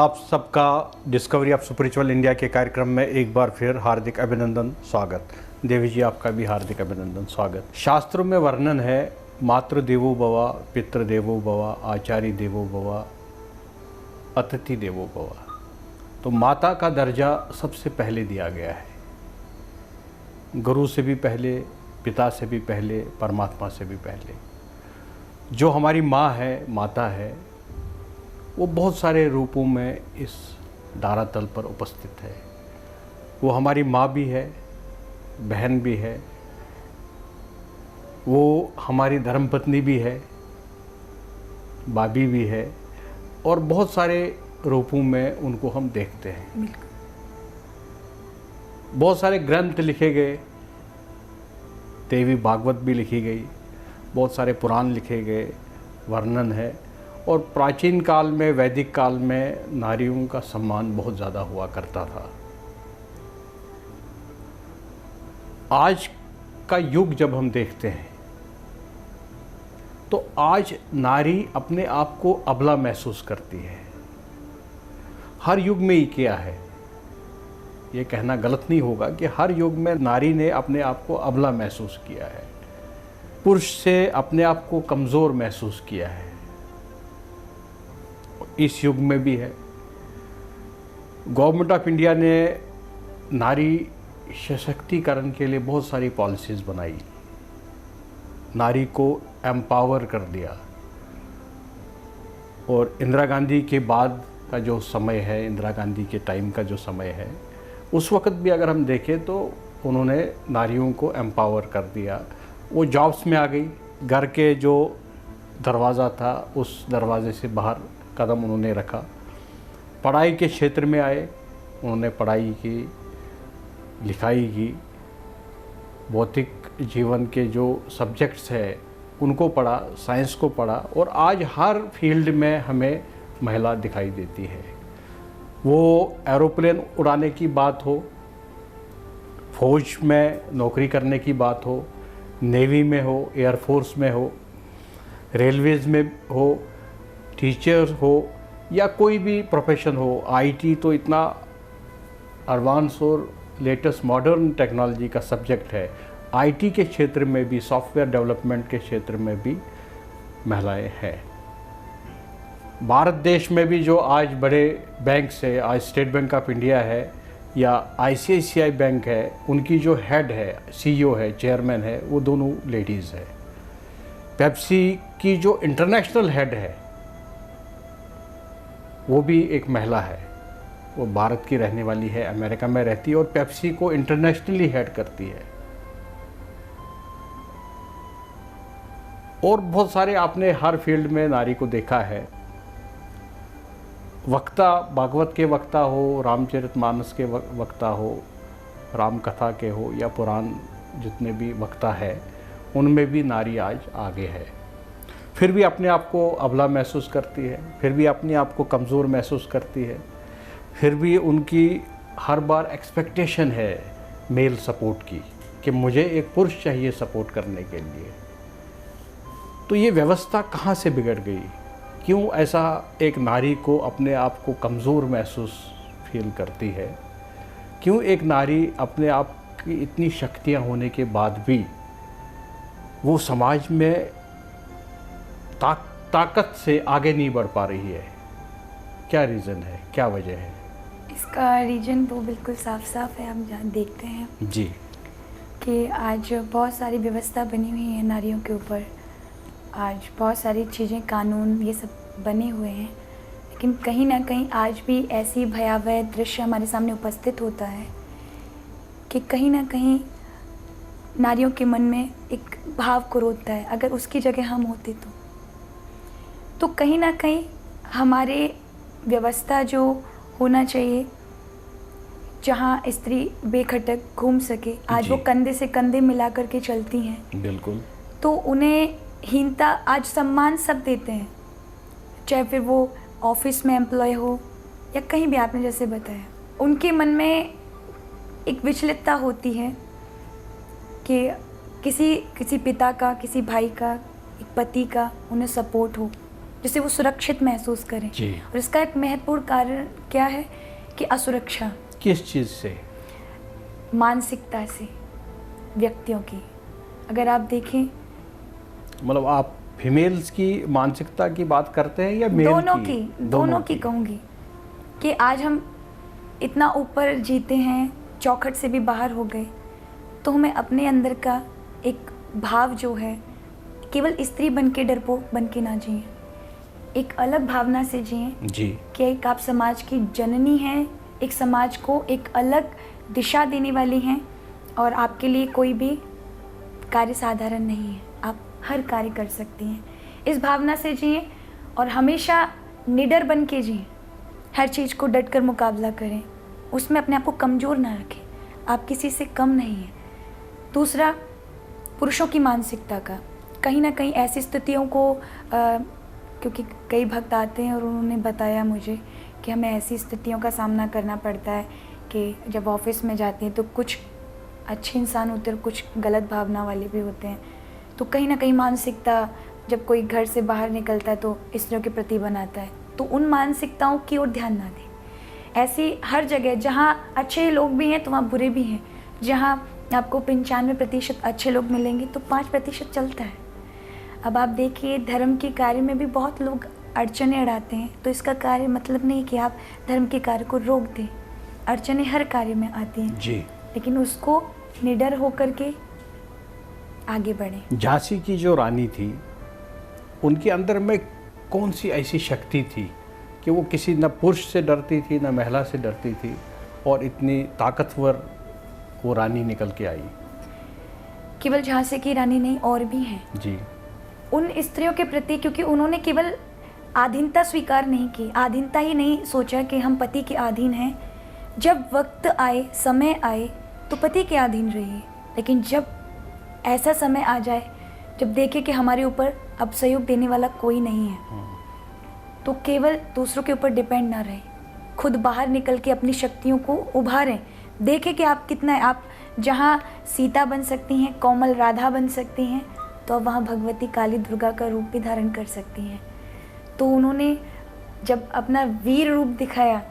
आप सबका discovery of spiritual India के कार्यक्रम में एक बार फिर हार्दिक अभिनंदन, स्वागत। देवी जी, आपका भी हार्दिक अभिनंदन, स्वागत। शास्त्रों में वर्णन है, मातृ देवो भव, पितृ देवो भव, आचार्य देवो भव, अतिथि देवो भव। तो माता का दर्जा सबसे पहले दिया गया है, गुरु से भी पहले, पिता से भी पहले, परमात्मा से भी पहले। जो हमारी माँ है, माता है, वो बहुत सारे रूपों में इस धरातल पर उपस्थित है। वो हमारी माँ भी है, बहन भी है, वो हमारी धर्मपत्नी भी है, भाभी भी है, और बहुत सारे रूपों में उनको हम देखते हैं। बहुत सारे ग्रंथ लिखे गए, देवी भागवत भी लिखी गई, बहुत सारे पुराण लिखे गए, वर्णन है। और प्राचीन काल में, वैदिक काल में नारियों का सम्मान बहुत ज़्यादा हुआ करता था। आज का युग जब हम देखते हैं तो आज नारी अपने आप को अबला महसूस करती है। हर युग में ही किया है, ये कहना गलत नहीं होगा कि हर युग में नारी ने अपने आप को अबला महसूस किया है, पुरुष से अपने आप को कमज़ोर महसूस किया है। इस युग में भी है। गवर्नमेंट ऑफ इंडिया ने नारी सशक्तिकरण के लिए बहुत सारी पॉलिसीज़ बनाई, नारी को एम्पावर कर दिया। और इंदिरा गांधी के बाद का जो समय है, इंदिरा गांधी के टाइम का जो समय है, उस वक्त भी अगर हम देखें तो उन्होंने नारियों को एम्पावर कर दिया। वो जॉब्स में आ गई, घर के जो दरवाज़ा था उस दरवाजे से बाहर कदम उन्होंने रखा। पढ़ाई के क्षेत्र में आए, उन्होंने पढ़ाई की, लिखाई की, भौतिक जीवन के जो सब्जेक्ट्स हैं उनको पढ़ा, साइंस को पढ़ा, और आज हर फील्ड में हमें महिला दिखाई देती है। वो एरोप्लेन उड़ाने की बात हो, फौज में नौकरी करने की बात हो, नेवी में हो, एयरफोर्स में हो, रेलवेज़ में हो, टीचर हो, या कोई भी प्रोफेशन हो। आईटी तो इतना एडवांस और लेटेस्ट मॉडर्न टेक्नोलॉजी का सब्जेक्ट है। आईटी के क्षेत्र में भी, सॉफ्टवेयर डेवलपमेंट के क्षेत्र में भी महिलाएं हैं। भारत देश में भी जो आज बड़े बैंक है, आज स्टेट बैंक ऑफ इंडिया है या आईसीआईसीआई बैंक है, उनकी जो हेड है, सीईओ है, चेयरमैन है, वो दोनों लेडीज़ है। पेप्सी की जो इंटरनेशनल हेड है वो भी एक महिला है। वो भारत की रहने वाली है, अमेरिका में रहती है और पेप्सी को इंटरनेशनली हेड करती है। और बहुत सारे आपने हर फील्ड में नारी को देखा है। वक्ता, भागवत के वक्ता हो, रामचरितमानस के वक्ता हो, राम कथा के हो, या पुराण जितने भी वक्ता है, उनमें भी नारी आज आगे है। फिर भी अपने आप को अबला महसूस करती है, फिर भी अपने आप को कमज़ोर महसूस करती है, फिर भी उनकी हर बार एक्सपेक्टेशन है मेल सपोर्ट की कि मुझे एक पुरुष चाहिए सपोर्ट करने के लिए। तो ये व्यवस्था कहाँ से बिगड़ गई? क्यों ऐसा एक नारी को अपने आप को कमज़ोर महसूस फील करती है? क्यों एक नारी अपने आप की इतनी शक्तियाँ होने के बाद भी वो समाज में ताकत से आगे नहीं बढ़ पा रही है? क्या रीज़न है, क्या वजह है? इसका रीज़न तो बिल्कुल साफ साफ है। हम जहाँ देखते हैं जी कि आज बहुत सारी व्यवस्था बनी हुई है नारियों के ऊपर। आज बहुत सारी चीज़ें, कानून, ये सब बने हुए हैं, लेकिन कहीं ना कहीं आज भी ऐसी भयावह दृश्य हमारे सामने उपस्थित होता है कि कहीं ना कहीं नारियों के मन में एक भाव क्रोधता है। अगर उसकी जगह हम होते तो कहीं ना कहीं हमारे व्यवस्था जो होना चाहिए, जहाँ स्त्री बेखटक घूम सके, आज वो कंधे से कंधे मिला करके चलती हैं। बिल्कुल। तो उन्हें हीनता, आज सम्मान सब देते हैं, चाहे फिर वो ऑफिस में एम्प्लॉय हो या कहीं भी, आपने जैसे बताया। उनके मन में एक विचलितता होती है कि किसी पिता का, किसी भाई का, एक पति का उन्हें सपोर्ट हो, जिससे वो सुरक्षित महसूस करें। जी। और इसका एक महत्वपूर्ण कारण क्या है कि असुरक्षा। किस चीज़ से? मानसिकता से व्यक्तियों की। अगर आप देखें, मतलब आप फीमेल्स की मानसिकता की बात करते हैं या मेल की? दोनों की कहूँगी कि आज हम इतना ऊपर जीते हैं, चौखट से भी बाहर हो गए, तो हमें अपने अंदर का एक भाव जो है, केवल स्त्री बन के डरपोक बन के ना जिए, एक अलग भावना से जिए जी। कि एक आप समाज की जननी हैं, एक समाज को एक अलग दिशा देने वाली हैं, और आपके लिए कोई भी कार्य साधारण नहीं है, आप हर कार्य कर सकती हैं। इस भावना से जिए और हमेशा निडर बन के जिए, हर चीज़ को डट कर मुकाबला करें, उसमें अपने आप को कमज़ोर ना रखें, आप किसी से कम नहीं हैं। दूसरा, पुरुषों की मानसिकता का कहीं ना कहीं ऐसी स्थितियों को क्योंकि कई भक्त आते हैं और उन्होंने बताया मुझे कि हमें ऐसी स्थितियों का सामना करना पड़ता है कि जब ऑफिस में जाते हैं तो कुछ अच्छे इंसान होते हैं और कुछ गलत भावना वाले भी होते हैं, तो कहीं ना कहीं मानसिकता, जब कोई घर से बाहर निकलता है तो स्त्रियों के प्रति बनाता है, तो उन मानसिकताओं की ओर ध्यान ना दें। ऐसी हर जगह जहाँ अच्छे लोग भी हैं तो वहाँ बुरे भी हैं, जहाँ आपको 95% अच्छे लोग मिलेंगे तो 5% चलता है। अब आप देखिए, धर्म के कार्य में भी बहुत लोग अड़चने अड़ाते हैं, तो इसका कार्य मतलब नहीं कि आप धर्म के कार्य को रोक दें। अड़चने हर कार्य में आती हैं जी, लेकिन उसको निडर होकर के आगे बढ़ें। झांसी की जो रानी थी, उनके अंदर में कौन सी ऐसी शक्ति थी कि वो किसी न पुरुष से डरती थी न महिला से डरती थी, और इतनी ताकतवर वो रानी निकल के आई? केवल झांसी की रानी नहीं, और भी हैं जी। उन स्त्रियों के प्रति, क्योंकि उन्होंने केवल आधीनता स्वीकार नहीं की, आधीनता ही नहीं सोचा कि हम पति के अधीन हैं। जब वक्त आए, समय आए तो पति के अधीन रहिए, लेकिन जब ऐसा समय आ जाए जब देखे कि हमारे ऊपर अब सहयोग देने वाला कोई नहीं है, तो केवल दूसरों के ऊपर डिपेंड ना रहे, खुद बाहर निकल के अपनी शक्तियों को उभारें। देखें कि आप कितना है। आप जहाँ सीता बन सकती हैं, कोमल राधा बन सकती हैं, तो अब वहाँ भगवती काली दुर्गा का रूप भी धारण कर सकती हैं। तो उन्होंने जब अपना वीर रूप दिखाया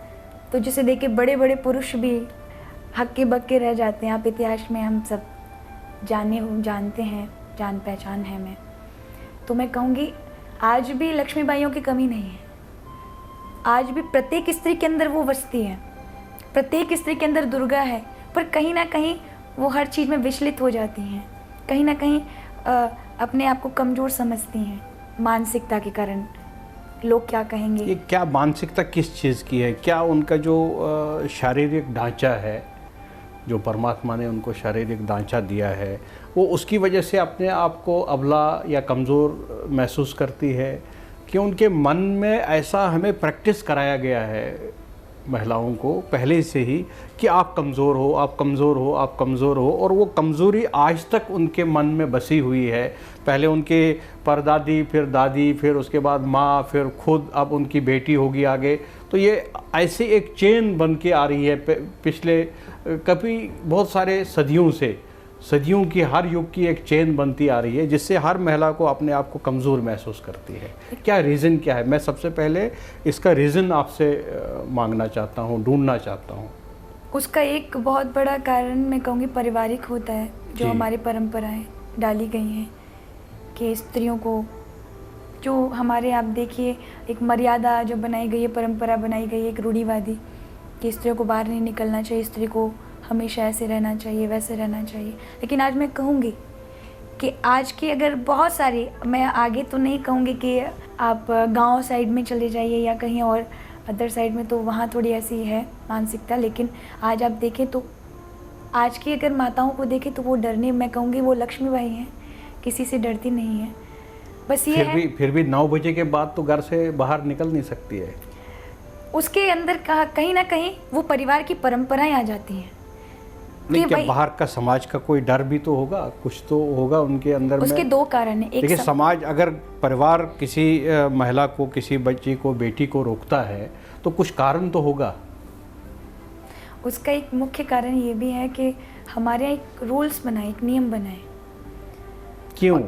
तो जिसे देख के बड़े बड़े पुरुष भी हक्के बक्के रह जाते हैं। आप इतिहास में हम सब जानते हैं, जान पहचान है मैं। तो मैं कहूँगी, आज भी लक्ष्मीबाइयों की कमी नहीं है। आज भी प्रत्येक स्त्री के अंदर वो बसती है, प्रत्येक स्त्री के अंदर दुर्गा है, पर कहीं ना कहीं वो हर चीज़ में विचलित हो जाती हैं, कहीं ना कहीं अपने आप को कमज़ोर समझती हैं मानसिकता के कारण। लोग क्या कहेंगे? ये क्या मानसिकता किस चीज़ की है? क्या उनका जो शारीरिक ढांचा है, जो परमात्मा ने उनको शारीरिक ढांचा दिया है, वो उसकी वजह से अपने आप को अबला या कमज़ोर महसूस करती है कि उनके मन में ऐसा हमें प्रैक्टिस कराया गया है महिलाओं को पहले से ही कि आप कमज़ोर हो, आप कमज़ोर हो, आप कमज़ोर हो, और वो कमज़ोरी आज तक उनके मन में बसी हुई है। पहले उनके परदादी, फिर दादी, फिर उसके बाद माँ, फिर खुद, अब उनकी बेटी होगी आगे। तो ये ऐसे एक चेन बन के आ रही है पिछले कभी बहुत सारे सदियों की, हर युग की एक चेन बनती आ रही है, जिससे हर महिला को अपने आप को कमज़ोर महसूस करती है। क्या रीज़न क्या है? मैं सबसे पहले इसका रीज़न आपसे मांगना चाहता हूँ, ढूंढना चाहता हूँ। उसका एक बहुत बड़ा कारण मैं कहूँगी पारिवारिक होता है, जो हमारी परंपराएं डाली गई हैं कि स्त्रियों को, जो हमारे, आप देखिए, एक मर्यादा जो बनाई गई है, परंपरा बनाई गई है एक रूढ़िवादी, कि स्त्रियों को बाहर नहीं निकलना चाहिए, स्त्री को हमेशा ऐसे रहना चाहिए, वैसे रहना चाहिए। लेकिन आज मैं कहूँगी कि आज की अगर बहुत सारी, मैं आगे तो नहीं कहूँगी कि आप गांव साइड में चले जाइए या कहीं और अदर साइड में, तो वहाँ थोड़ी ऐसी है मानसिकता, लेकिन आज आप देखें तो आज की अगर माताओं को देखें तो वो डरने, मैं कहूँगी वो लक्ष्मीबाई हैं, किसी से डरती नहीं है। बस ये फिर भी 9 बजे के बाद तो घर से बाहर निकल नहीं सकती है। उसके अंदर कहीं ना कहीं वो परिवार की परंपराएं आ जाती हैं। नहीं, क्या बाहर का समाज का कोई डर भी तो होगा, कुछ तो होगा उनके अंदर में। उसके 2 कारण हैं। देखिए, समाज, अगर परिवार किसी महिला को, किसी बच्ची को, बेटी को रोकता है तो कुछ कारण तो होगा। उसका एक मुख्य कारण ये भी है कि हमारे यहाँ एक रूल्स बनाए, एक नियम बनाए। क्यों?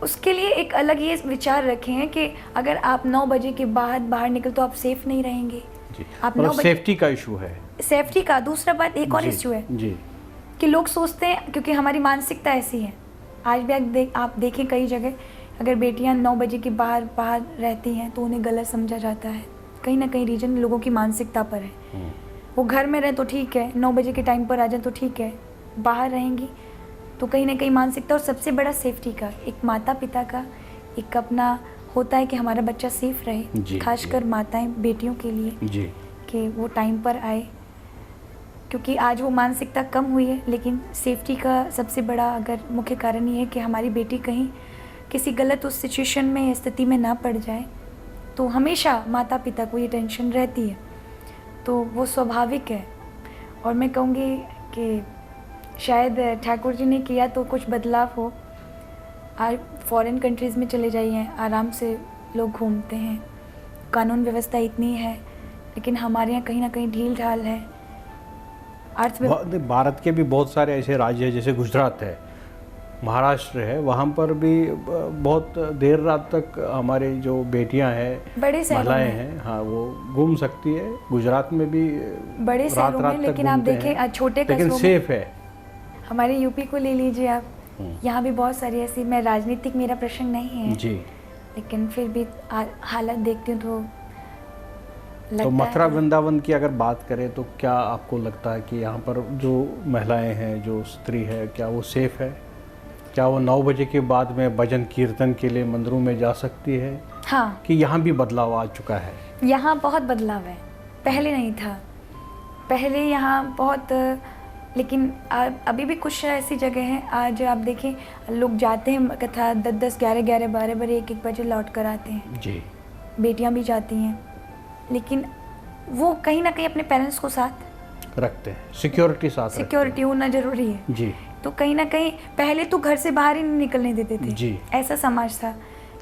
उसके लिए एक अलग ये विचार रखे हैं कि अगर आप 9 बजे के बाद बाहर निकल तो आप सेफ नहीं रहेंगे। जी, आप मतलब 9 बजे सेफ्टी का इशू है। सेफ्टी का दूसरा बात एक और जी, इश्यू है जी, कि लोग सोचते हैं, क्योंकि हमारी मानसिकता ऐसी है, आज भी आप देखें कई जगह अगर बेटियां 9 बजे के बाहर रहती हैं तो उन्हें गलत समझा जाता है। कहीं ना कहीं रीजन लोगों की मानसिकता पर है। वो घर में रहें तो ठीक है, 9 बजे के टाइम पर आ जाए तो ठीक है, बाहर रहेंगी तो कहीं ना कहीं मानसिकता। और सबसे बड़ा सेफ्टी का एक माता पिता का एक अपना होता है कि हमारा बच्चा सेफ रहे, खासकर माताएं बेटियों के लिए जी, कि वो टाइम पर आए, क्योंकि आज वो मानसिकता कम हुई है। लेकिन सेफ्टी का सबसे बड़ा अगर मुख्य कारण ये है कि हमारी बेटी कहीं किसी गलत उस सिचुएशन में या स्थिति में ना पड़ जाए, तो हमेशा माता पिता को ये टेंशन रहती है, तो वो स्वाभाविक है। और मैं कहूँगी कि शायद ठाकुर जी ने किया तो कुछ बदलाव हो। आज फॉरेन कंट्रीज़ में चले जाइए, आराम से लोग घूमते हैं, कानून व्यवस्था इतनी है, लेकिन हमारे यहाँ कहीं ना कहीं ढील ढाल है। भारत के भी बहुत सारे ऐसे राज्य हैं, जैसे गुजरात है, महाराष्ट्र है, वहाँ पर भी बहुत देर रात तक हमारी जो बेटियां हैं, बड़े महिलाएं हैं, हाँ, वो घूम सकती है। गुजरात में भी बड़े शहरों में, लेकिन आप देखें छोटे लेकिन सेफ है। हमारे यूपी को ले लीजिए आप, यहाँ भी बहुत सारी ऐसी, मैं राजनीतिक मेरा प्रश्न नहीं है जी, लेकिन फिर भी हालत देखती हूँ तो मथुरा वृंदावन की अगर बात करें तो क्या आपको लगता है कि यहाँ पर जो महिलाएं हैं, जो स्त्री है, क्या वो सेफ है? क्या वो 9 बजे के बाद में भजन कीर्तन के लिए मंदिरों में जा सकती है? हाँ, कि यहाँ भी बदलाव आ चुका है? यहाँ बहुत बदलाव है, पहले नहीं था। पहले यहाँ बहुत, लेकिन अभी भी कुछ ऐसी जगह हैं, आज आप देखें लोग जाते हैं कथा 10-10, 11-11, 12-12, 1-1 बजे लौट कर आते हैं जी, बेटियाँ भी जाती हैं, लेकिन वो कहीं ना कहीं अपने पेरेंट्स को साथ रखते हैं, सिक्योरिटी होना जरूरी है जी। तो कहीं ना कहीं पहले तो घर से बाहर ही नहीं निकलने देते थे जी, ऐसा समाज था,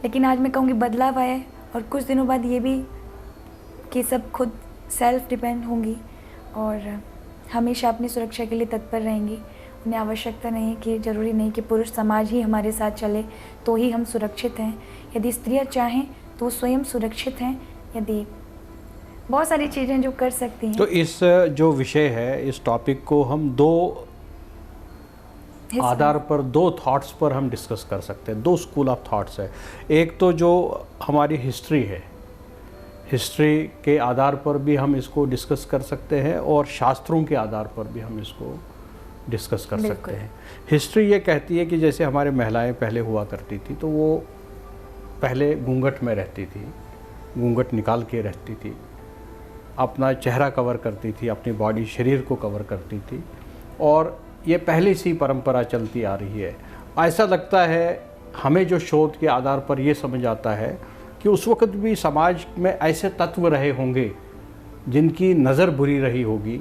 लेकिन आज मैं कहूँगी बदलाव आया है। और कुछ दिनों बाद ये भी कि सब खुद सेल्फ डिपेंड होंगी और हमेशा अपनी सुरक्षा के लिए तत्पर रहेंगी। उन्हें आवश्यकता नहीं है कि ज़रूरी नहीं कि पुरुष समाज ही हमारे साथ चले तो ही हम सुरक्षित हैं। यदि स्त्रियां चाहें तो स्वयं सुरक्षित हैं, यदि बहुत सारी चीज़ें जो कर सकती हैं। तो इस जो विषय है, इस टॉपिक को हम 2 आधार पर, 2 थॉट्स पर हम डिस्कस कर सकते हैं। 2 स्कूल ऑफ थॉट्स है। एक तो जो हमारी हिस्ट्री है, हिस्ट्री के आधार पर भी हम इसको डिस्कस कर सकते हैं और शास्त्रों के आधार पर भी हम इसको डिस्कस कर सकते हैं। हिस्ट्री ये कहती है कि जैसे हमारे महिलाएं पहले हुआ करती थी तो वो पहले घूंघट में रहती थी, घूंघट निकाल के रहती थी, अपना चेहरा कवर करती थी, अपनी बॉडी, शरीर को कवर करती थी, और ये पहले से ही परंपरा चलती आ रही है। ऐसा लगता है हमें जो शोध के आधार पर ये समझ आता है कि उस वक़्त भी समाज में ऐसे तत्व रहे होंगे जिनकी नज़र बुरी रही होगी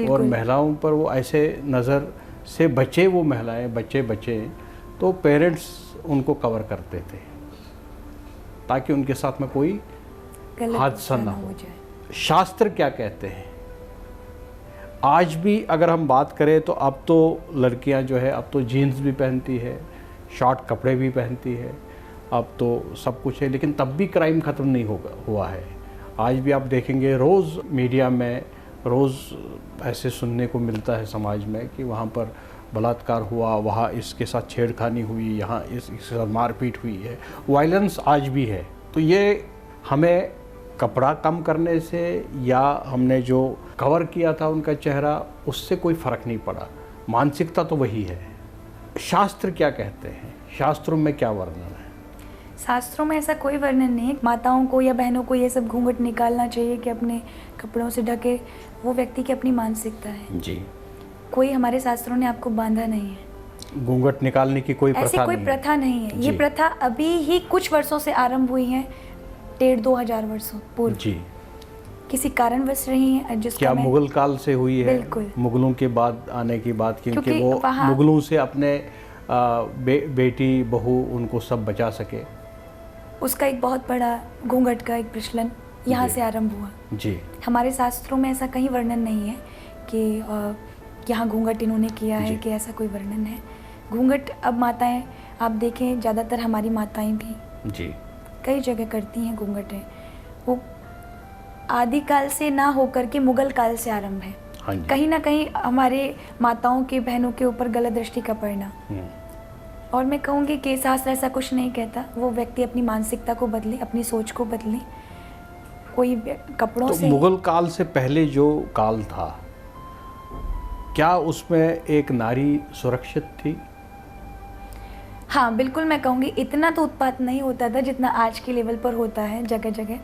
और महिलाओं पर वो ऐसे नज़र से बचे, वो महिलाएं बचे तो पेरेंट्स उनको कवर करते थे ताकि उनके साथ में कोई हादसा ना हो। शास्त्र क्या कहते हैं? आज भी अगर हम बात करें तो अब तो लड़कियां जो है, अब तो जीन्स भी पहनती है, शॉर्ट कपड़े भी पहनती है, अब तो सब कुछ है, लेकिन तब भी क्राइम ख़त्म नहीं हुआ है। आज भी आप देखेंगे रोज़ मीडिया में रोज़ ऐसे सुनने को मिलता है समाज में कि वहाँ पर बलात्कार हुआ, वहाँ इसके साथ छेड़खानी हुई, यहाँ इसके साथ मारपीट हुई है। वायलेंस आज भी है। तो ये हमें कपड़ा कम करने से या हमने जो कवर किया था उनका चेहरा, उससे कोई फ़र्क नहीं पड़ा। मानसिकता तो वही है। शास्त्र क्या कहते हैं? शास्त्रों में क्या वर्णन है? शास्त्रों में ऐसा कोई वर्णन नहीं है। माताओं को या बहनों को ये सब घूंघट निकालना चाहिए कि अपने कपड़ों से ढके, वो व्यक्ति की अपनी मानसिकता है जी। कोई हमारे शास्त्रों ने आपको बांधा नहीं है। घूंघट निकालने की कोई ऐसी कोई प्रथा नहीं है। ये प्रथा अभी ही कुछ वर्षों से आरंभ हुई है, 1,500-2,000 वर्षों पूर्व जी। किसी कारणवश रही है जिसका क्या मुगल काल से हुई है? बिल्कुल, मुगलों के बाद आने की बात, क्योंकि वो मुगलों से अपने बेटी बहू उनको सब बचा सके। उसका एक बहुत बड़ा घूंघट का एक प्रचलन यहाँ से आरंभ हुआ जी। हमारे शास्त्रों में ऐसा कहीं वर्णन नहीं है कि यहाँ घूंघट इन्होंने किया है, कि ऐसा कोई वर्णन है। घूंघट अब माताएं आप देखें ज़्यादातर हमारी माताएं भी जी कई जगह करती हैं घूंघटें। वो आदिकाल से ना होकर के मुगल काल से आरंभ है। हाँ जी। कहीं ना कहीं हमारे माताओं के बहनों के ऊपर गलत दृष्टि का पड़ना। और मैं कहूँगी कि शास्त्र ऐसा कुछ नहीं कहता, वो व्यक्ति अपनी मानसिकता को बदले, अपनी सोच को बदले। कोई कपड़ों तो से मुगल काल से पहले जो काल था, क्या उसमें एक नारी सुरक्षित थी? हाँ बिल्कुल, मैं कहूँगी इतना तो उत्पात नहीं होता था जितना आज के लेवल पर होता है जगह जगह।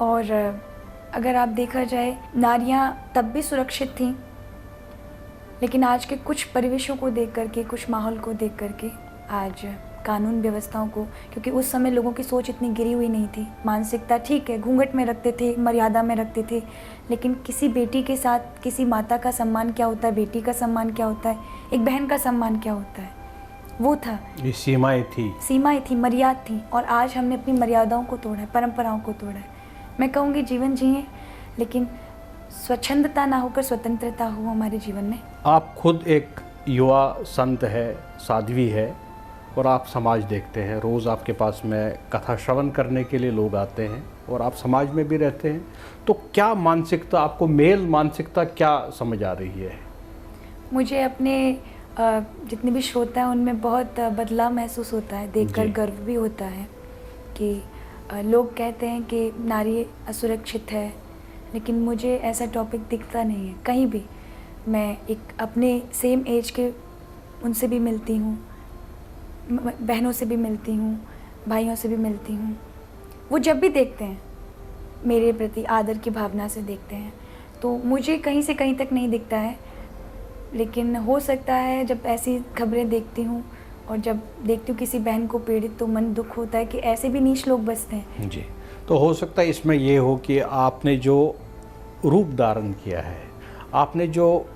और अगर आप देखा जाए, नारियाँ तब भी सुरक्षित थीं, लेकिन आज के कुछ परिवेशों को देख करके, कुछ माहौल को देख करके आज कानून व्यवस्थाओं को, क्योंकि उस समय लोगों की सोच इतनी गिरी हुई नहीं थी, मानसिकता ठीक है घूंघट में रखते थे, मर्यादा में रखते थे, लेकिन किसी बेटी के साथ किसी माता का सम्मान क्या होता है, बेटी का सम्मान क्या होता है, एक बहन का सम्मान क्या होता है, वो था। ये सीमाएं थी, मर्यादा थी। और आज हमने अपनी मर्यादाओं को तोड़ा है, परंपराओं को तोड़ा है। मैं कहूँगी जीवन जिए, लेकिन स्वच्छंदता ना होकर स्वतंत्रता हो हमारे जीवन में। आप खुद एक युवा संत है, साध्वी है, और आप समाज देखते हैं। रोज़ आपके पास में कथा श्रवण करने के लिए लोग आते हैं और आप समाज में भी रहते हैं। तो क्या मानसिकता आपको, मेल मानसिकता क्या समझ आ रही है? मुझे अपने जितने भी श्रोता हैं उनमें बहुत बदलाव महसूस होता है, देखकर गर्व भी होता है कि लोग कहते हैं कि नारी असुरक्षित है, लेकिन मुझे ऐसा टॉपिक दिखता नहीं है कहीं भी। मैं एक अपने सेम एज के उनसे भी मिलती हूँ, बहनों से भी मिलती हूँ, भाइयों से भी मिलती हूँ। वो जब भी देखते हैं मेरे प्रति आदर की भावना से देखते हैं, तो मुझे कहीं से कहीं तक नहीं दिखता है। लेकिन हो सकता है जब ऐसी खबरें देखती हूँ और जब देखती हूँ किसी बहन को पीड़ित, तो मन दुख होता है कि ऐसे भी नीच लोग बसते हैं। जी, तो हो सकता है इसमें ये हो कि आपने जो रूप धारण किया है, आपने जो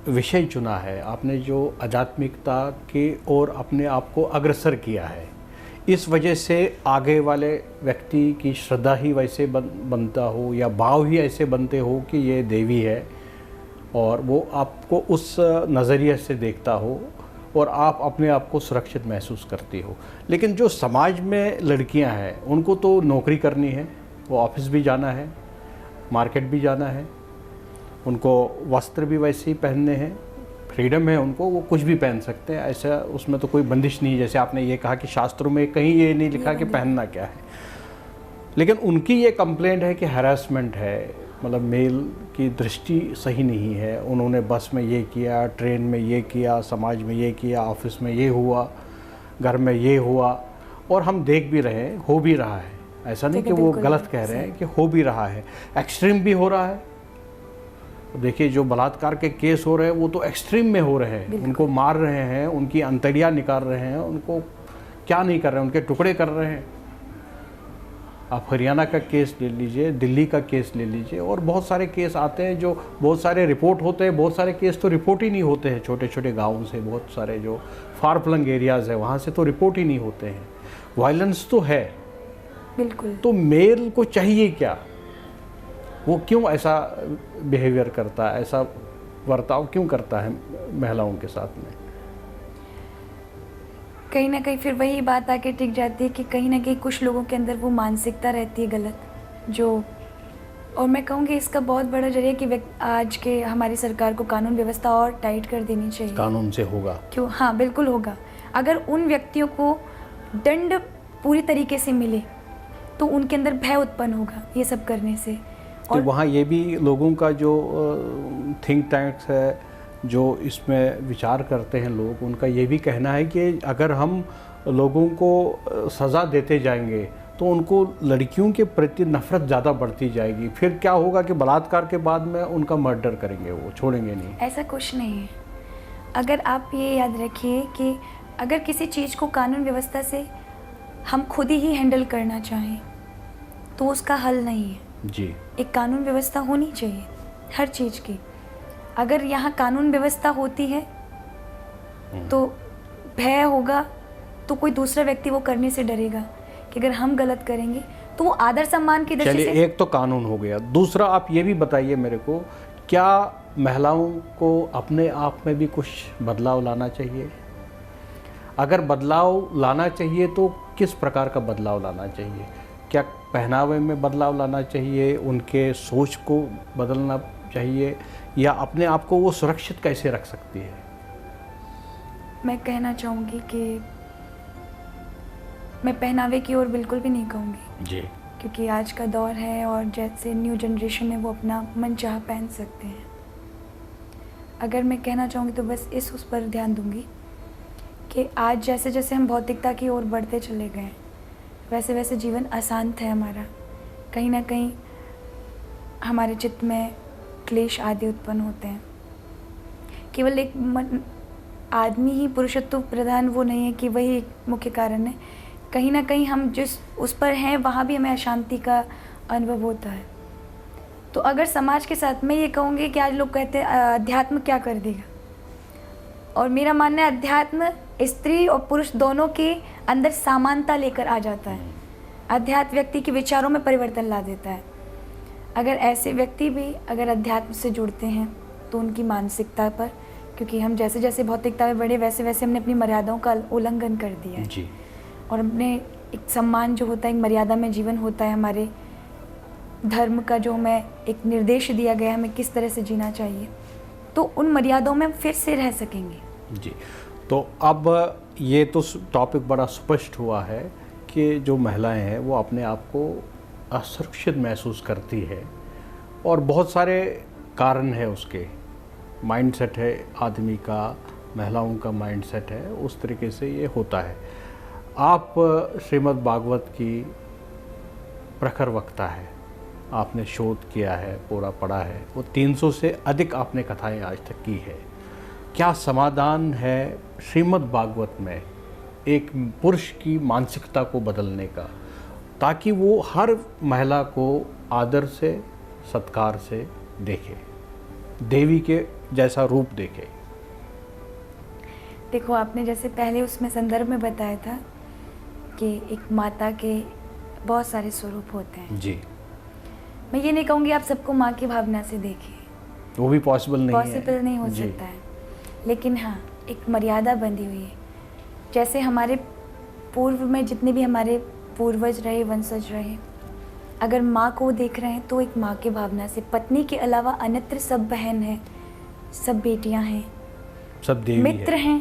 विषय चुना है, आपने जो आध्यात्मिकता की ओर अपने आप को अग्रसर किया है, इस वजह से आगे वाले व्यक्ति की श्रद्धा ही वैसे बनता हो या भाव ही ऐसे बनते हो कि ये देवी है, और वो आपको उस नज़रिए से देखता हो और आप अपने आप को सुरक्षित महसूस करती हो। लेकिन जो समाज में लड़कियां हैं, उनको तो नौकरी करनी है, वो ऑफिस भी जाना है, मार्केट भी जाना है, उनको वस्त्र भी वैसे ही पहनने हैं, फ्रीडम है उनको, वो कुछ भी पहन सकते हैं, ऐसा उसमें तो कोई बंदिश नहीं। जैसे आपने ये कहा कि शास्त्रों में कहीं ये नहीं लिखा कि पहनना क्या है, लेकिन उनकी ये कंप्लेंट है कि हैरेसमेंट है, मतलब मेल की दृष्टि सही नहीं है। उन्होंने बस में ये किया, ट्रेन में ये किया, समाज में ये किया, ऑफिस में ये हुआ, घर में ये हुआ, और हम देख भी रहे हैं, हो भी रहा है। ऐसा नहीं कि वो गलत कह रहे हैं, कि हो भी रहा है, एक्सट्रीम भी हो रहा है। देखिए जो बलात्कार के केस हो रहे हैं वो तो एक्सट्रीम में हो रहे हैं, उनको मार रहे हैं, उनकी अंतड़ियाँ निकाल रहे हैं, उनको क्या नहीं कर रहे हैं, उनके टुकड़े कर रहे हैं। आप हरियाणा का केस ले लीजिए, दिल्ली का केस ले लीजिए, और बहुत सारे केस आते हैं जो बहुत सारे रिपोर्ट होते हैं। बहुत सारे केस तो रिपोर्ट ही नहीं होते हैं, छोटे छोटे गाँव से, बहुत सारे जो फार फ्लंग एरियाज़ है वहाँ से तो रिपोर्ट ही नहीं होते हैं। वायलेंस तो है बिल्कुल। तो मेल को चाहिए क्या? वो क्यों ऐसा बिहेवियर करता है, ऐसा बर्ताव क्यों करता है महिलाओं के साथ में? कहीं ना कहीं फिर वही बात आके टिक जाती है कि कहीं ना कहीं कुछ लोगों के अंदर वो मानसिकता रहती है गलत, जो, और मैं कहूँगी इसका बहुत बड़ा जरिया कि आज के हमारी सरकार को कानून व्यवस्था और टाइट कर देनी चाहिए। कानून से होगा क्यों? हाँ बिल्कुल होगा। अगर उन व्यक्तियों को दंड पूरी तरीके से मिले तो उनके अंदर भय उत्पन्न होगा ये सब करने से। और तो वहाँ ये भी लोगों का जो थिंक टैंक्स है, जो इसमें विचार करते हैं लोग, उनका ये भी कहना है कि अगर हम लोगों को सज़ा देते जाएंगे तो उनको लड़कियों के प्रति नफ़रत ज़्यादा बढ़ती जाएगी। फिर क्या होगा कि बलात्कार के बाद में उनका मर्डर करेंगे, वो छोड़ेंगे नहीं। ऐसा कुछ नहीं है। अगर आप ये याद रखिए कि अगर किसी चीज़ को कानून व्यवस्था से हम खुद ही हैंडल करना चाहें तो उसका हल नहीं है जी। एक कानून व्यवस्था होनी चाहिए हर चीज़ की। अगर यहाँ कानून व्यवस्था होती है तो भय होगा, तो कोई दूसरा व्यक्ति वो करने से डरेगा कि अगर हम गलत करेंगे तो वो आदर सम्मान की दृष्टि से। चलिए, एक तो कानून हो गया, दूसरा आप ये भी बताइए मेरे को, क्या महिलाओं को अपने आप में भी कुछ बदलाव लाना चाहिए? अगर बदलाव लाना चाहिए तो किस प्रकार का बदलाव लाना चाहिए? क्या पहनावे में बदलाव लाना चाहिए, उनके सोच को बदलना चाहिए, या अपने आप को वो सुरक्षित कैसे रख सकती है? मैं कहना चाहूँगी कि मैं पहनावे की ओर बिल्कुल भी नहीं कहूँगी जी। क्योंकि आज का दौर है और जैसे न्यू जनरेशन है वो अपना मनचाहा पहन सकते हैं। अगर मैं कहना चाहूँगी तो बस उस पर ध्यान दूँगी कि आज जैसे जैसे हम भौतिकता की ओर बढ़ते चले गए वैसे वैसे जीवन अशांत है हमारा। कहीं ना कहीं हमारे चित्त में क्लेश आदि उत्पन्न होते हैं। केवल एक आदमी ही पुरुषत्व प्रधान वो नहीं है कि वही एक मुख्य कारण है। कहीं ना कहीं हम जिस उस पर हैं वहाँ भी हमें अशांति का अनुभव होता है। तो अगर समाज के साथ मैं ये कहूँगी कि आज लोग कहते हैं अध्यात्म क्या कर देगा, और मेरा मानना है अध्यात्म स्त्री और पुरुष दोनों के अंदर समानता लेकर आ जाता है। अध्यात्म व्यक्ति के विचारों में परिवर्तन ला देता है। अगर ऐसे व्यक्ति भी अगर अध्यात्म से जुड़ते हैं तो उनकी मानसिकता पर, क्योंकि हम जैसे जैसे भौतिकता में बढ़े वैसे वैसे हमने अपनी मर्यादाओं का उल्लंघन कर दिया है जी। और हमने एक सम्मान जो होता है, एक मर्यादा में जीवन होता है, हमारे धर्म का जो हमें एक निर्देश दिया गया है हमें किस तरह से जीना चाहिए, तो उन मर्यादाओं में हम फिर से रह सकेंगे। जी। तो अब ये तो टॉपिक बड़ा स्पष्ट हुआ है कि जो महिलाएं हैं वो अपने आप को असुरक्षित महसूस करती है, और बहुत सारे कारण है उसके। माइंडसेट है आदमी का, महिलाओं का माइंडसेट है, उस तरीके से ये होता है। आप श्रीमद् भागवत की प्रखर वक्ता है, आपने शोध किया है, पूरा पढ़ा है, वो 300 से अधिक आपने कथाएं आज तक की है। क्या समाधान है श्रीमद् भागवत में एक पुरुष की मानसिकता को बदलने का, ताकि वो हर महिला को आदर से, सत्कार से देखे, देवी के जैसा रूप देखे? देखो, आपने जैसे पहले उसमें संदर्भ में बताया था कि एक माता के बहुत सारे स्वरूप होते हैं जी। मैं ये नहीं कहूँगी आप सबको माँ की भावना से देखें, वो भी पॉसिबल नहीं हो सकता है, लेकिन हाँ एक मर्यादा बंधी हुई है। जैसे हमारे पूर्व में जितने भी हमारे पूर्वज रहे, वंशज रहे, अगर माँ को देख रहे हैं तो एक माँ की भावना से, पत्नी के अलावा अन्यत्र सब बहन हैं, सब बेटियाँ हैं, सब देवी मित्र हैं,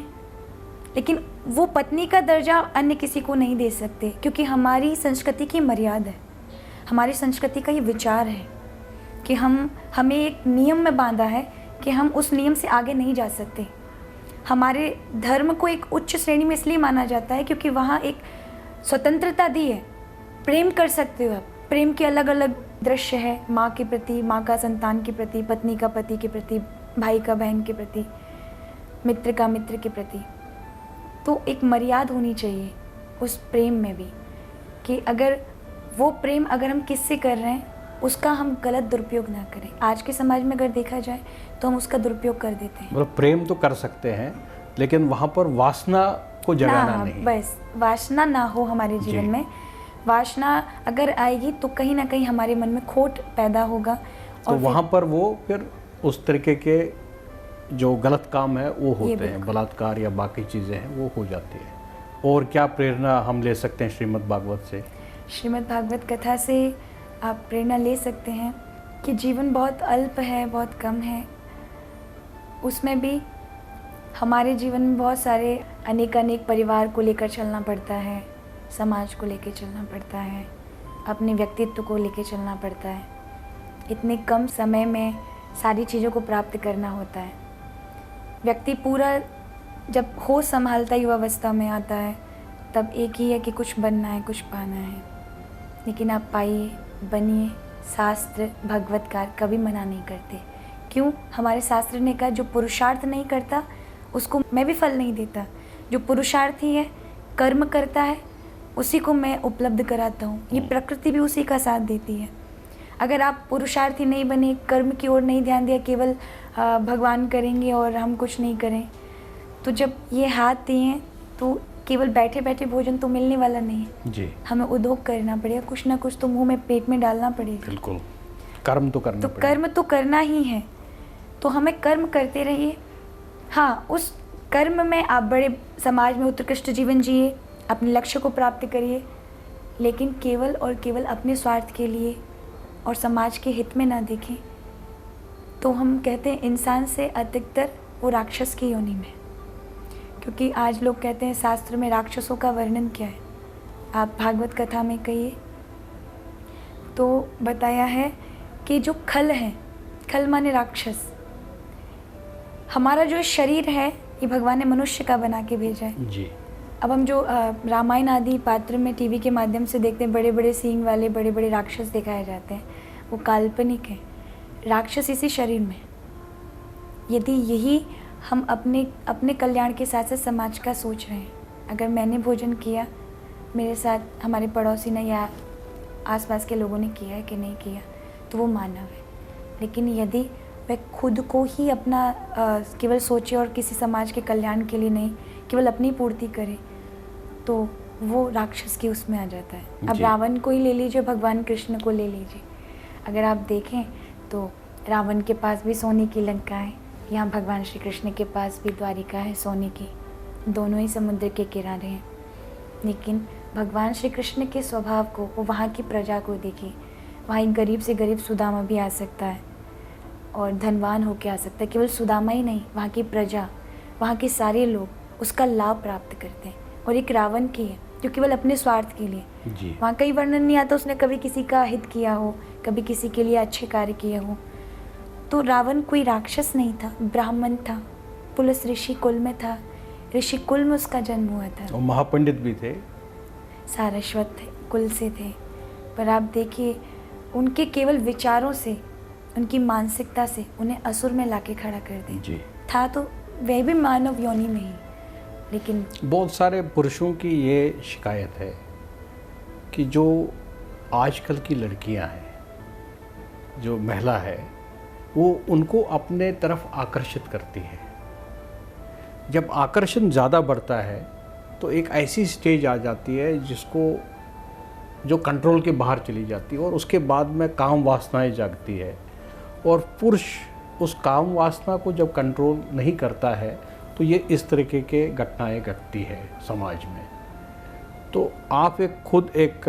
लेकिन वो पत्नी का दर्जा अन्य किसी को नहीं दे सकते, क्योंकि हमारी संस्कृति की मर्यादा है, हमारी संस्कृति का ये विचार है कि हमें एक नियम में बांधा है कि हम उस नियम से आगे नहीं जा सकते। हमारे धर्म को एक उच्च श्रेणी में इसलिए माना जाता है क्योंकि वहाँ एक स्वतंत्रता दी है, प्रेम कर सकते हो आप, प्रेम के अलग अलग दृश्य है, माँ के प्रति, माँ का संतान के प्रति, पत्नी का पति के प्रति, भाई का बहन के प्रति, मित्र का मित्र के प्रति। तो एक मर्यादा होनी चाहिए उस प्रेम में भी, कि अगर वो प्रेम अगर हम किससे कर रहे हैं उसका हम गलत दुरुपयोग ना करें। आज के समाज में अगर देखा जाए तो हम उसका दुरुपयोग कर देते हैं। मतलब प्रेम तो कर सकते हैं लेकिन वहाँ पर वासना को जगाना नहीं, बस वासना ना हो हमारे जीवन में। वासना अगर आएगी तो कहीं ना कहीं हमारे मन में खोट पैदा होगा, तो वहाँ पर वो फिर उस तरीके के जो गलत काम है वो होते हैं, बलात्कार या बाकी चीज़ें हैं वो हो जाती है। और क्या प्रेरणा हम ले सकते हैं श्रीमद् भागवत से? श्रीमद् भागवत कथा से आप प्रेरणा ले सकते हैं कि जीवन बहुत अल्प है, बहुत कम है, उसमें भी हमारे जीवन में बहुत सारे अनेक परिवार को लेकर चलना पड़ता है, समाज को लेकर चलना पड़ता है, अपने व्यक्तित्व को लेकर चलना पड़ता है। इतने कम समय में सारी चीज़ों को प्राप्त करना होता है। व्यक्ति पूरा जब होश संभालता युवावस्था में आता है तब एक ही है कि कुछ बनना है, कुछ पाना है, लेकिन आप पाइए, बनिए। शास्त्र भगवतकार कभी मना नहीं करते। क्यों? हमारे शास्त्र ने कहा जो पुरुषार्थ नहीं करता उसको मैं भी फल नहीं देता। जो पुरुषार्थी है, कर्म करता है, उसी को मैं उपलब्ध कराता हूँ। ये प्रकृति भी उसी का साथ देती है। अगर आप पुरुषार्थी नहीं बने, कर्म की ओर नहीं ध्यान दिया, केवल भगवान करेंगे और हम कुछ नहीं करें, तो जब ये हाथ दिए तो केवल बैठे बैठे भोजन तो मिलने वाला नहीं है जी। हमें उद्योग करना पड़ेगा, कुछ ना कुछ तो मुंह में, पेट में डालना पड़ेगा। बिल्कुल, कर्म तो करना कर्म तो करना ही है, तो हमें कर्म करते रहिए। हाँ, उस कर्म में आप बड़े समाज में उत्कृष्ट जीवन जिए, अपने लक्ष्य को प्राप्त करिए, लेकिन केवल और केवल अपने स्वार्थ के लिए और समाज के हित में ना देखें, तो हम कहते हैं इंसान से अधिकतर वो राक्षस की योनि में। क्योंकि आज लोग कहते हैं शास्त्र में राक्षसों का वर्णन क्या है, आप भागवत कथा में कहिए तो बताया है कि जो खल है, खल माने राक्षस, हमारा जो शरीर है ये भगवान ने मनुष्य का बना के भेजा है जी। अब हम जो रामायण आदि पात्र में टीवी के माध्यम से देखते हैं, बड़े बड़े सींग वाले बड़े बड़े राक्षस दिखाए जाते हैं, वो काल्पनिक है। राक्षस इसी शरीर में। यदि यही हम अपने कल्याण के साथ साथ समाज का सोच रहे हैं, अगर मैंने भोजन किया, मेरे साथ हमारे पड़ोसी ने या आसपास के लोगों ने किया है कि नहीं किया, तो वो मानव है। लेकिन यदि वह खुद को ही अपना केवल सोचे और किसी समाज के कल्याण के लिए नहीं, केवल अपनी पूर्ति करे, तो वो राक्षस की उसमें आ जाता है। अब रावण को ही ले लीजिए, भगवान कृष्ण को ले लीजिए, अगर आप देखें तो रावण के पास भी सोने की लंका है, यहाँ भगवान श्री कृष्ण के पास भी द्वारिका है सोने की, दोनों ही समुद्र के किनारे हैं। लेकिन भगवान श्री कृष्ण के स्वभाव को, वो वहाँ की प्रजा को देखिए, वहाँ एक गरीब से गरीब सुदामा भी आ सकता है और धनवान होके आ सकता है। केवल सुदामा ही नहीं, वहाँ की प्रजा, वहाँ के सारे लोग उसका लाभ प्राप्त करते हैं। और एक रावण की है जो केवल अपने स्वार्थ के लिए, वहाँ कहीं वर्णन नहीं आता उसने कभी किसी का हित किया हो, कभी किसी के लिए अच्छे कार्य किए हो। तो रावण कोई राक्षस नहीं था, ब्राह्मण था, पुलस ऋषि कुल में था, ऋषि कुल में उसका जन्म हुआ था। और महापंडित भी थे, सारस्वत थे, कुल से थे। पर आप देखिए उनके केवल विचारों से, उनकी मानसिकता से उन्हें असुर में लाके खड़ा कर दिया। था तो वह भी मानव योनि में ही। लेकिन बहुत सारे पुरुषों की ये शिकायत है कि जो आजकल की लड़कियां हैं, जो महिला है, वो उनको अपने तरफ आकर्षित करती है। जब आकर्षण ज़्यादा बढ़ता है तो एक ऐसी स्टेज आ जाती है जो कंट्रोल के बाहर चली जाती है, और उसके बाद में काम वासनाएं जागती है, और पुरुष उस काम वासना को जब कंट्रोल नहीं करता है तो ये इस तरीके के घटनाएं घटती है समाज में। तो आप खुद एक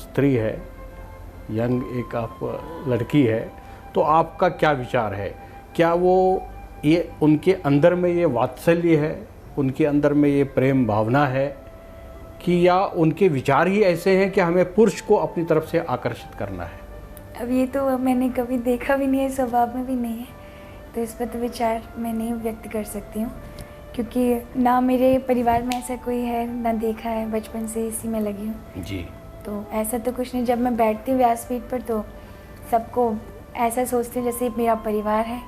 स्त्री है, यंग एक आप लड़की है, तो आपका क्या विचार है? क्या वो ये उनके अंदर में ये वात्सल्य है, उनके अंदर में ये प्रेम भावना है, कि या उनके विचार ही ऐसे हैं कि हमें पुरुष को अपनी तरफ से आकर्षित करना है? अब ये तो मैंने कभी देखा भी नहीं है, स्वभाव में भी नहीं है, तो इस पर तो विचार मैं नहीं व्यक्त कर सकती हूँ, क्योंकि ना मेरे परिवार में ऐसा कोई है, ना देखा है, बचपन से इसी में लगी हूँ जी। तो ऐसा तो कुछ नहीं। जब मैं बैठती हूँ व्यासपीठ पर तो सबको ऐसा सोचती हूँ जैसे मेरा परिवार है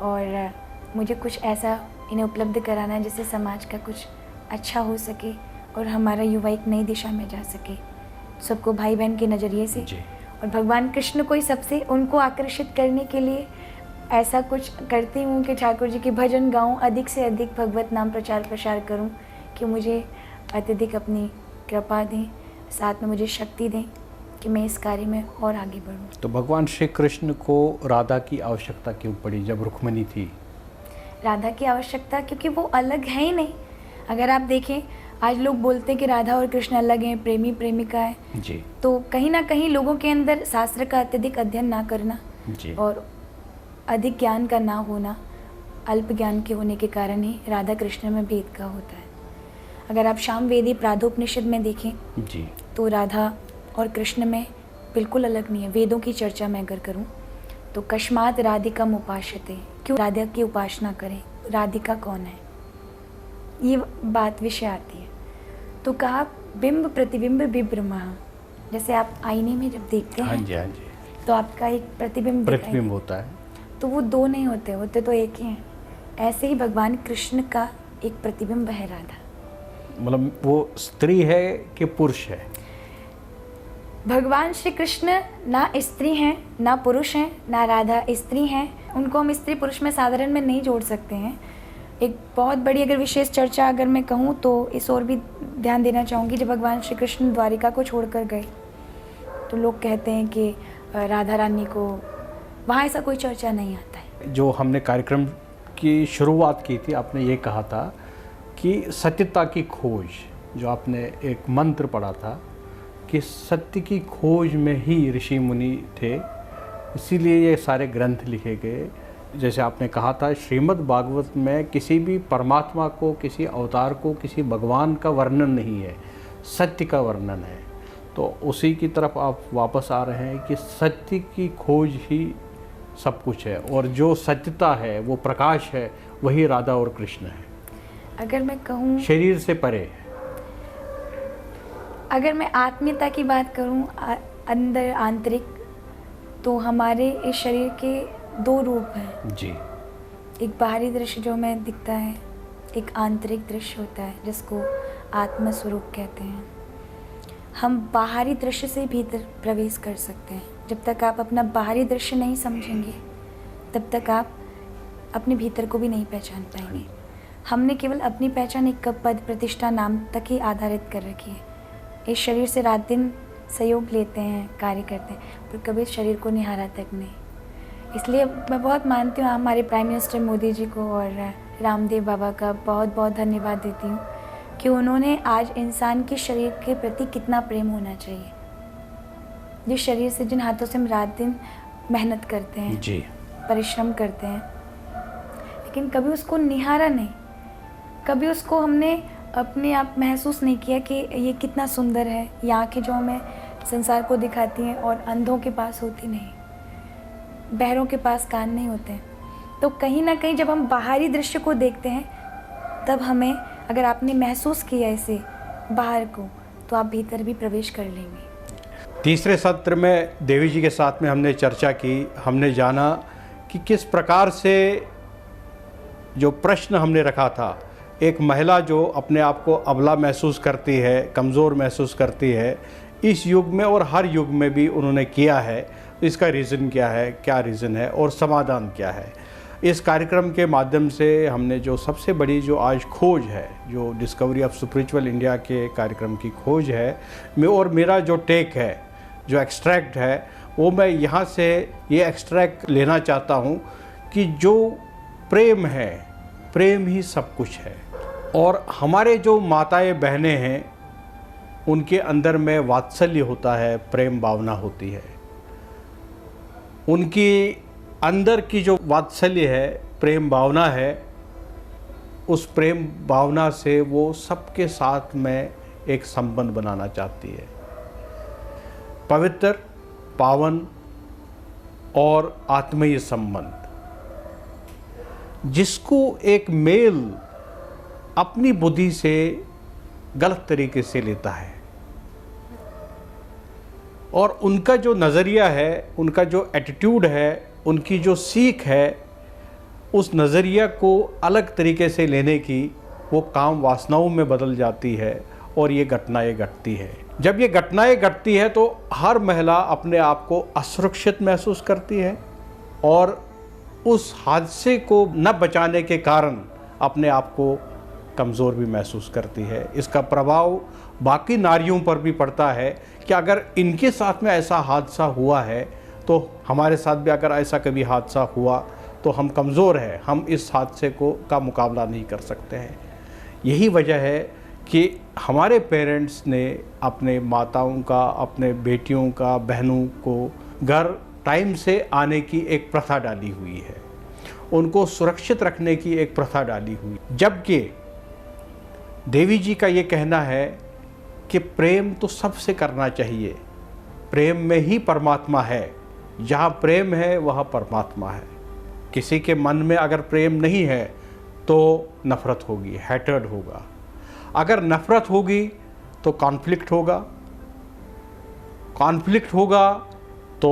और मुझे कुछ ऐसा इन्हें उपलब्ध कराना है जिससे समाज का कुछ अच्छा हो सके और हमारा युवा एक नई दिशा में जा सके, सबको भाई बहन के नज़रिए से। और भगवान कृष्ण को ही सबसे उनको आकर्षित करने के लिए ऐसा कुछ करती हूँ कि ठाकुर जी के भजन गाऊँ, अधिक से अधिक भगवत नाम प्रचार प्रसार करूँ, कि मुझे अत्यधिक अपनी कृपा दें, साथ में मुझे शक्ति दें कि मैं इस कार्य में और आगे बढ़ूँ। तो भगवान श्री कृष्ण को राधा की आवश्यकता क्यों पड़ी जब रुक्मिणी थी? राधा की आवश्यकता क्योंकि वो अलग है ही नहीं। अगर आप देखें आज लोग बोलते हैं कि राधा और कृष्ण अलग हैं, प्रेमी प्रेमिका है जी, तो कहीं ना कहीं लोगों के अंदर शास्त्र का अत्यधिक अध्ययन ना करना जी, और अधिक ज्ञान का ना होना, अल्प ज्ञान के होने के कारण ही राधा कृष्ण में भेद का होता है। अगर आप सामवेदी प्रादोपनिषद में देखें जी, तो राधा और कृष्ण में बिल्कुल अलग नहीं है। वेदों की चर्चा मैं अगर करूं तो कस्मात् राधिकम उपास्यते, क्यों राधा की उपासना करें, राधिका कौन है, ये बात विषय आती है। तो कहा बिंब प्रतिबिंब विभ्रमः, जैसे आप आईने में जब देखते हाँ हैं जी, हाँ जी, तो आपका एक प्रतिबिंब दिखाई प्रतिबिंब होता है, तो वो दो नहीं होते, होते तो एक ही हैं। ऐसे ही भगवान कृष्ण का एक प्रतिबिंब है राधा। मतलब वो स्त्री है कि पुरुष है? भगवान श्री कृष्ण ना स्त्री हैं ना पुरुष हैं, ना राधा स्त्री हैं, उनको हम स्त्री पुरुष में साधारण में नहीं जोड़ सकते हैं। एक बहुत बड़ी अगर विशेष चर्चा अगर मैं कहूँ तो इस ओर भी ध्यान देना चाहूँगी। जब भगवान श्री कृष्ण द्वारिका को छोड़कर गए तो लोग कहते हैं कि राधा रानी को, वहाँ ऐसा कोई चर्चा नहीं आता है। जो हमने कार्यक्रम की शुरुआत की थी, आपने ये कहा था कि सत्यता की खोज, जो आपने एक मंत्र पढ़ा था कि सत्य की खोज में ही ऋषि मुनि थे, इसीलिए ये सारे ग्रंथ लिखे गए। जैसे आपने कहा था, श्रीमद् भागवत में किसी भी परमात्मा को, किसी अवतार को, किसी भगवान का वर्णन नहीं है, सत्य का वर्णन है। तो उसी की तरफ आप वापस आ रहे हैं कि सत्य की खोज ही सब कुछ है, और जो सत्यता है, वो प्रकाश है, वही राधा और कृष्ण है। अगर मैं कहूँ, शरीर से परे। अगर मैं आत्मीयता की बात करूँ, अंदर आंतरिक, तो हमारे इस शरीर के दो रूप हैं जी। एक बाहरी दृश्य जो हमें दिखता है, एक आंतरिक दृश्य होता है जिसको आत्म स्वरूप कहते हैं। हम बाहरी दृश्य से भीतर प्रवेश कर सकते हैं। जब तक आप अपना बाहरी दृश्य नहीं समझेंगे, तब तक आप अपने भीतर को भी नहीं पहचान पाएंगे। हमने केवल अपनी पहचान एक पद, प्रतिष्ठा, नाम तक ही आधारित कर रखी है। इस शरीर से रात दिन सहयोग लेते हैं, कार्य करते हैं, पर कभी इस शरीर को निहारा तक नहीं। इसलिए मैं बहुत मानती हूँ हमारे प्राइम मिनिस्टर मोदी जी को और रामदेव बाबा का बहुत बहुत धन्यवाद देती हूँ कि उन्होंने आज इंसान के शरीर के प्रति कितना प्रेम होना चाहिए। जिस शरीर से, जिन हाथों से हम रात दिन मेहनत करते हैं जी, परिश्रम करते हैं, लेकिन कभी उसको निहारा नहीं, कभी उसको हमने अपने आप महसूस नहीं किया कि ये कितना सुंदर है। ये आँखें जो हमें संसार को दिखाती हैं और अंधों के पास होती नहीं, बहरों के पास कान नहीं होते। तो कहीं ना कहीं जब हम बाहरी दृश्य को देखते हैं, तब हमें, अगर आपने महसूस किया इसे बाहर को, तो आप भीतर भी प्रवेश कर लेंगे। तीसरे सत्र में देवी जी के साथ में हमने चर्चा की, हमने जाना कि किस प्रकार से जो प्रश्न हमने रखा था, एक महिला जो अपने आप को अबला महसूस करती है, कमज़ोर महसूस करती है, इस युग में और हर युग में भी उन्होंने किया है, इसका रीज़न क्या है, क्या रीज़न है और समाधान क्या है। इस कार्यक्रम के माध्यम से हमने जो सबसे बड़ी जो आज खोज है, जो डिस्कवरी ऑफ स्पिरिचुअल इंडिया के कार्यक्रम की खोज है, और मेरा जो टेक है, जो एक्सट्रैक्ट है, वो मैं यहाँ से ये एक्सट्रैक्ट लेना चाहता हूँ कि जो प्रेम है, प्रेम ही सब कुछ है। और हमारे जो माताएं बहनें हैं, उनके अंदर में वात्सल्य होता है, प्रेम भावना होती है। उनकी अंदर की जो वात्सल्य है, प्रेम भावना है, उस प्रेम भावना से वो सबके साथ में एक संबंध बनाना चाहती है, पवित्र, पावन और आत्मीय संबंध, जिसको एक मेल अपनी बुद्धि से गलत तरीके से लेता है। और उनका जो नज़रिया है, उनका जो एटीट्यूड है, उनकी जो सीख है, उस नज़रिया को अलग तरीके से लेने की वो काम वासनाओं में बदल जाती है और ये घटनाएं घटती है। जब ये घटनाएं घटती है तो हर महिला अपने आप को असुरक्षित महसूस करती है और उस हादसे को न बचाने के कारण अपने आप को कमज़ोर भी महसूस करती है। इसका प्रभाव बाकी नारियों पर भी पड़ता है कि अगर इनके साथ में ऐसा हादसा हुआ है तो हमारे साथ भी अगर ऐसा कभी हादसा हुआ तो हम कमज़ोर हैं, हम इस हादसे का मुकाबला नहीं कर सकते हैं। यही वजह है कि हमारे पेरेंट्स ने अपने माताओं का, अपने बेटियों का, बहनों को घर टाइम से आने की एक प्रथा डाली हुई है, उनको सुरक्षित रखने की एक प्रथा डाली हुई। जबकि देवी जी का ये कहना है कि प्रेम तो सबसे करना चाहिए, प्रेम में ही परमात्मा है, जहाँ प्रेम है वहाँ परमात्मा है। किसी के मन में अगर प्रेम नहीं है तो नफ़रत होगी, हैटर्ड होगा। अगर नफ़रत होगी तो कॉन्फ्लिक्ट होगा, कॉन्फ्लिक्ट होगा तो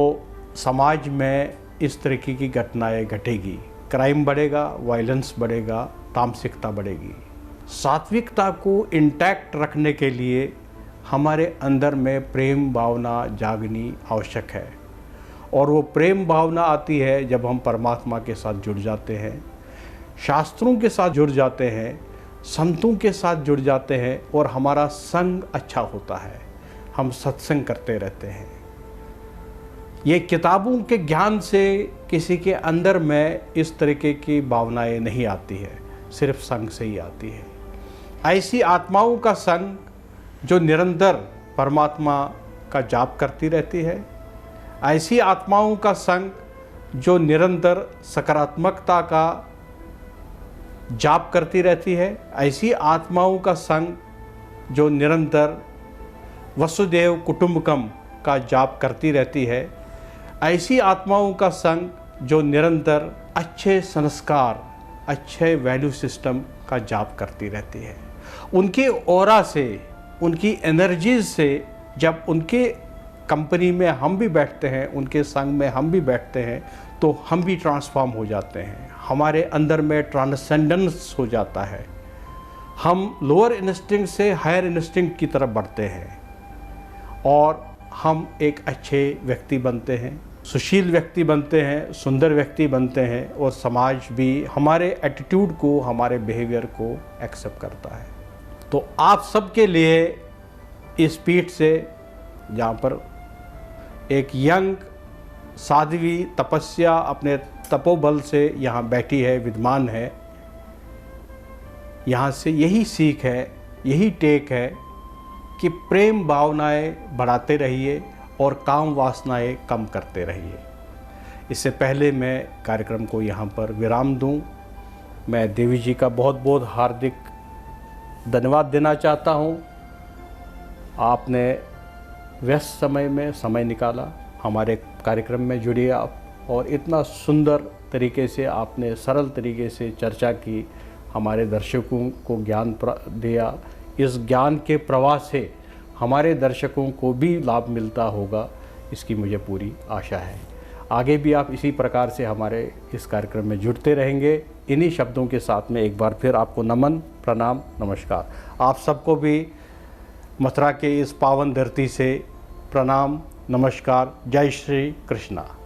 समाज में इस तरीके की घटनाएं घटेगी, क्राइम बढ़ेगा, वायलेंस बढ़ेगा, तामसिकता बढ़ेगी। सात्विकता को इंटैक्ट रखने के लिए हमारे अंदर में प्रेम भावना जागनी आवश्यक है, और वो प्रेम भावना आती है जब हम परमात्मा के साथ जुड़ जाते हैं, शास्त्रों के साथ जुड़ जाते हैं, संतों के साथ जुड़ जाते हैं और हमारा संग अच्छा होता है, हम सत्संग करते रहते हैं। ये किताबों के ज्ञान से किसी के अंदर में इस तरीके की भावनाएं नहीं आती है, सिर्फ संग से ही आती है। ऐसी आत्माओं का संग जो निरंतर परमात्मा का जाप करती रहती है, ऐसी आत्माओं का संग जो निरंतर सकारात्मकता का जाप करती रहती है, ऐसी आत्माओं का संग जो निरंतर वसुदेव कुटुंबकम का जाप करती रहती है, ऐसी आत्माओं का संग जो निरंतर अच्छे संस्कार, अच्छे वैल्यू सिस्टम का जाप करती रहती है। उनके ऑरा से, उनकी एनर्जीज से जब उनके कंपनी में हम भी बैठते हैं, उनके संग में हम भी बैठते हैं, तो हम भी ट्रांसफॉर्म हो जाते हैं। हमारे अंदर में ट्रांसेंडेंस हो जाता है। हम लोअर इंस्टिंक्ट से हायर इंस्टिंक्ट की तरफ बढ़ते हैं और हम एक अच्छे व्यक्ति बनते हैं, सुशील व्यक्ति बनते हैं, सुंदर व्यक्ति बनते हैं और समाज भी हमारे एटीट्यूड को, हमारे बिहेवियर को एक्सेप्ट करता है। तो आप सबके लिए इस पीठ से, जहाँ पर एक यंग साध्वी तपस्या अपने तपोबल से यहाँ बैठी है, विद्यमान है, यहाँ से यही सीख है, यही टेक है कि प्रेम भावनाएं बढ़ाते रहिए और काम वासनाएं कम करते रहिए। इससे पहले मैं कार्यक्रम को यहाँ पर विराम दूँ, मैं देवी जी का बहुत बहुत हार्दिक धन्यवाद देना चाहता हूँ। आपने व्यस्त समय में समय निकाला, हमारे कार्यक्रम में जुड़िए आप, और इतना सुंदर तरीके से आपने सरल तरीके से चर्चा की, हमारे दर्शकों को ज्ञान दिया। इस ज्ञान के प्रवाह से हमारे दर्शकों को भी लाभ मिलता होगा, इसकी मुझे पूरी आशा है। आगे भी आप इसी प्रकार से हमारे इस कार्यक्रम में जुड़ते रहेंगे। इन्हीं शब्दों के साथ में एक बार फिर आपको नमन, प्रणाम, नमस्कार। आप सबको भी मथुरा के इस पावन धरती से प्रणाम, नमस्कार। जय श्री कृष्णा।